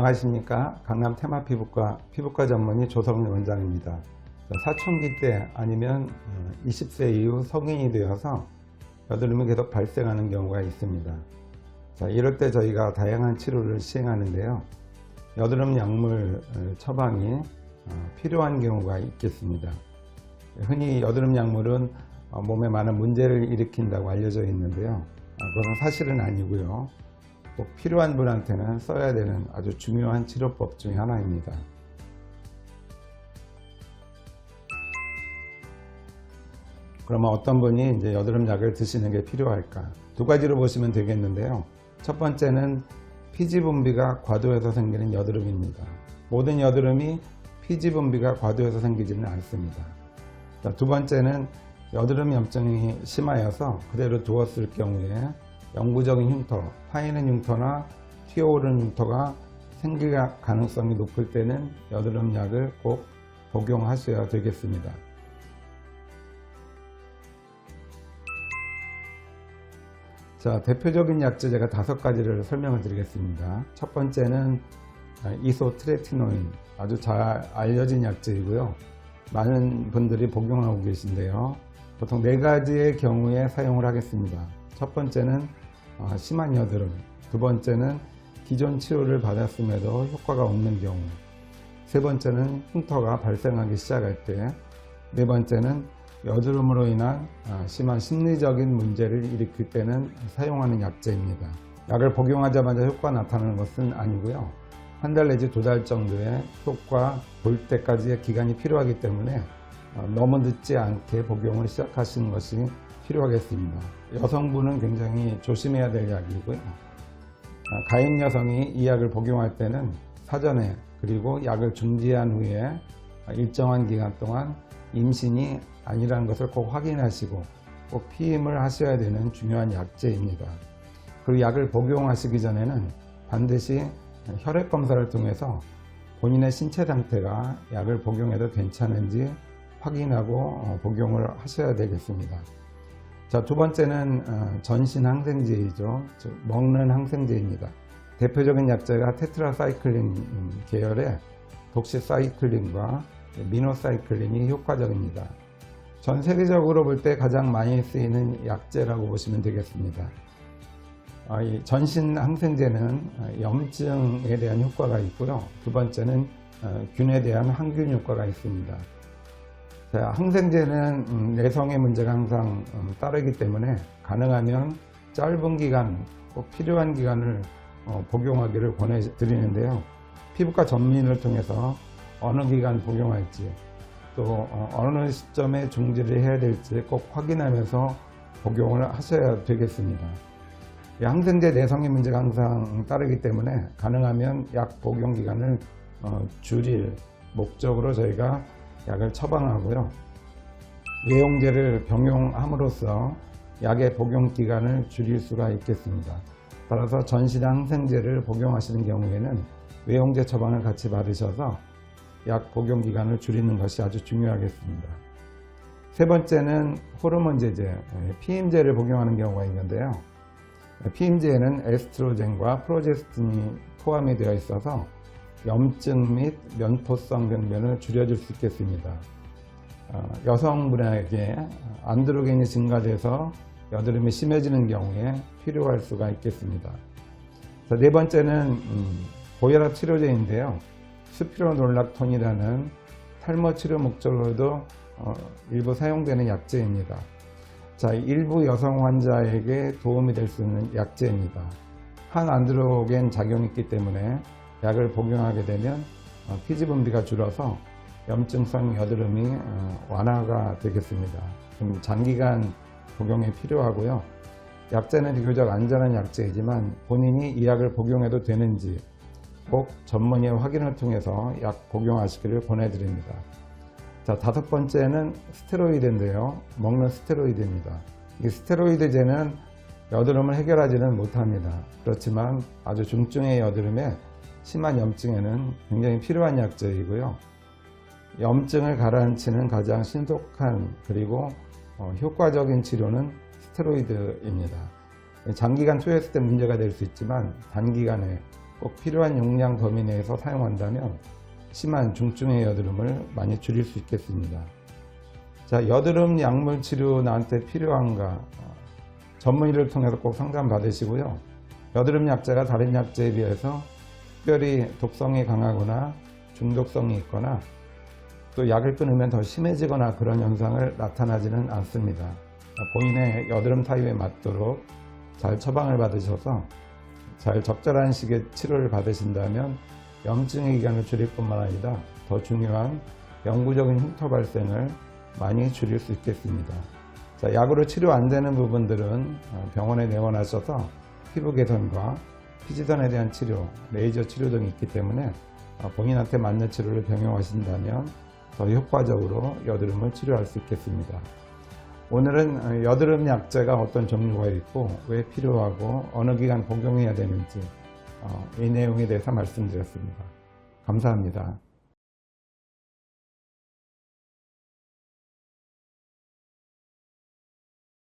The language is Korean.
안녕하십니까. 강남 테마피부과 피부과 전문의 조성일 원장입니다. 사춘기 때 아니면 20세 이후 성인이 되어서 여드름이 계속 발생하는 경우가 있습니다. 이럴 때 저희가 다양한 치료를 시행하는데요. 여드름 약물 처방이 필요한 경우가 있겠습니다. 흔히 여드름 약물은 몸에 많은 문제를 일으킨다고 알려져 있는데요. 그건 사실은 아니고요. 꼭 필요한 분한테는 써야 되는 아주 중요한 치료법 중에 하나입니다. 그러면 어떤 분이 이제 여드름 약을 드시는 게 필요할까? 두 가지로 보시면 되겠는데요. 첫 번째는 피지 분비가 과도해서 생기는 여드름입니다. 모든 여드름이 피지 분비가 과도해서 생기지는 않습니다. 두 번째는 여드름 염증이 심하여서 그대로 두었을 경우에 영구적인 흉터, 파이는 흉터나 튀어오르는 흉터가 생길 가능성이 높을 때는 여드름 약을 꼭 복용하셔야 되겠습니다. 대표적인 약제 제가 5가지를 설명을 드리겠습니다. 첫 번째는 이소트레티노인, 아주 잘 알려진 약제이고요. 많은 분들이 복용하고 계신데요. 보통 4가지의 경우에 사용을 하겠습니다. 첫 번째는 심한 여드름, 두 번째는 기존 치료를 받았음에도 효과가 없는 경우, 세 번째는 흉터가 발생하기 시작할 때, 네 번째는 여드름으로 인한 심한 심리적인 문제를 일으킬 때는 사용하는 약제입니다. 약을 복용하자마자 효과가 나타나는 것은 아니고요. 한 달 내지 2달 정도의 효과 볼 때까지의 기간이 필요하기 때문에 너무 늦지 않게 복용을 시작하시는 것이 필요하겠습니다. 여성분은 굉장히 조심해야 될 약이고요. 가임 여성이 이 약을 복용할 때는 사전에 그리고 약을 중지한 후에 일정한 기간 동안 임신이 아니라는 것을 꼭 확인하시고 꼭 피임을 하셔야 되는 중요한 약제입니다. 그리고 약을 복용하시기 전에는 반드시 혈액 검사를 통해서 본인의 신체 상태가 약을 복용해도 괜찮은지 확인하고 복용을 하셔야 되겠습니다. 두 번째는 전신 항생제이죠. 즉 먹는 항생제입니다. 대표적인 약제가 테트라사이클린 계열의 독시사이클린과 미노사이클린이 효과적입니다. 전 세계적으로 볼 때 가장 많이 쓰이는 약제라고 보시면 되겠습니다. 이 전신 항생제는 염증에 대한 효과가 있고요. 두 번째는 균에 대한 항균 효과가 있습니다. 항생제는 내성의 문제가 항상 따르기 때문에 가능하면 짧은 기간, 꼭 필요한 기간을 복용하기를 권해드리는데요. 피부과 전문의를 통해서 어느 기간 복용할지 또 어느 시점에 중지를 해야 될지 꼭 확인하면서 복용을 하셔야 되겠습니다. 항생제 내성의 문제가 항상 따르기 때문에 가능하면 약 복용 기간을 줄일 목적으로 저희가 약을 처방하고요. 외용제를 병용함으로써 약의 복용 기간을 줄일 수가 있겠습니다. 따라서 전신 항생제를 복용하시는 경우에는 외용제 처방을 같이 받으셔서 약 복용 기간을 줄이는 것이 아주 중요하겠습니다. 세 번째는 호르몬 제제, 피임제를 복용하는 경우가 있는데요. 피임제에는 에스트로겐과 프로제스틴이 포함이 되어 있어서 염증 및 면포성 변변을 줄여줄 수 있겠습니다. 여성분에게 안드로겐이 증가돼서 여드름이 심해지는 경우에 필요할 수가 있겠습니다. 네 번째는 고혈압 치료제인데요. 스피로놀락톤이라는 탈모 치료 목적으로도 일부 사용되는 약제입니다. 일부 여성 환자에게 도움이 될 수 있는 약제입니다. 항안드로겐 작용이 있기 때문에 약을 복용하게 되면 피지 분비가 줄어서 염증성 여드름이 완화가 되겠습니다. 좀 장기간 복용이 필요하고요. 약제는 비교적 안전한 약제이지만 본인이 이 약을 복용해도 되는지 꼭 전문의의 확인을 통해서 약 복용하시기를 권해드립니다. 5번째는 스테로이드인데요. 먹는 스테로이드입니다. 이 스테로이드제는 여드름을 해결하지는 못합니다. 그렇지만 아주 중증의 여드름에 심한 염증에는 굉장히 필요한 약제이고요. 염증을 가라앉히는 가장 신속한 그리고 효과적인 치료는 스테로이드입니다. 장기간 투여했을 때 문제가 될 수 있지만 단기간에 꼭 필요한 용량 범위 내에서 사용한다면 심한 중증의 여드름을 많이 줄일 수 있겠습니다. 자, 여드름 약물 치료 나한테 필요한가? 전문의를 통해서 꼭 상담 받으시고요. 여드름 약제가 다른 약제에 비해서 특별히 독성이 강하거나 중독성이 있거나 또 약을 끊으면 더 심해지거나 그런 현상을 나타나지는 않습니다. 본인의 여드름 타입에 맞도록 잘 처방을 받으셔서 잘 적절한 시기에 치료를 받으신다면 염증의 기간을 줄일 뿐만 아니라 더 중요한 영구적인 흉터 발생을 많이 줄일 수 있겠습니다. 자, 약으로 치료 안 되는 부분들은 병원에 내원하셔서 피부 개선과 피지선에 대한 치료, 레이저 치료 등이 있기 때문에 본인한테 맞는 치료를 병행하신다면 더 효과적으로 여드름을 치료할 수 있겠습니다. 오늘은 여드름 약제가 어떤 종류가 있고 왜 필요하고 어느 기간 복용해야 되는지 이 내용에 대해서 말씀드렸습니다. 감사합니다.